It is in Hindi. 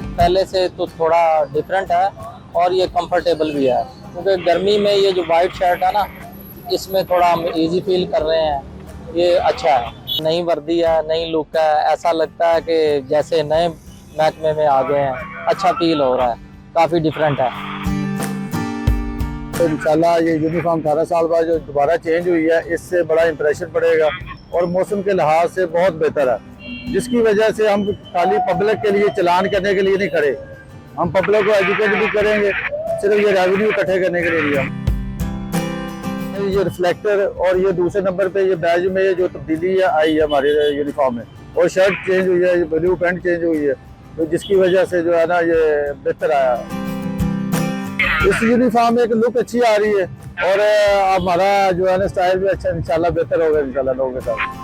पहले से तो थोड़ा डिफरेंट है और ये कंफर्टेबल भी है, क्योंकि गर्मी में ये जो वाइट शर्ट है ना, इसमें थोड़ा हम इजी फील कर रहे हैं। ये अच्छा है, नई वर्दी है, नई लुक है, ऐसा लगता है कि जैसे नए महकमे में आ गए हैं। अच्छा फील हो रहा है, काफ़ी डिफरेंट है। तो इंशाल्लाह ये यूनिफॉर्म 18 साल बाद जो दोबारा चेंज हुई है, इससे बड़ा इंप्रेशन पड़ेगा और मौसम के लिहाज से बहुत बेहतर है, जिसकी वजह से हम खाली पब्लिक के लिए चलान करने के लिए नहीं खड़े, हम पब्लिक को एजुकेट भी करेंगे, सिर्फ ये रेवेन्यू इकट्ठे करने के लिए नहीं। हम ये रिफ्लेक्टर और ये दूसरे नंबर पे ये बैज में ये जो तब्दीली आई है हमारे यूनिफॉर्म में, और शर्ट चेंज हुई है, ब्लू पैंट चेंज हुई है, तो जिसकी वजह से जो है ना ये बेहतर आया। इस यूनिफॉर्म में एक लुक अच्छी आ रही है और हमारा जो है ना स्टाइल भी अच्छा इंशाल्लाह बेहतर होगा इंशाल्लाह लोगों के साथ।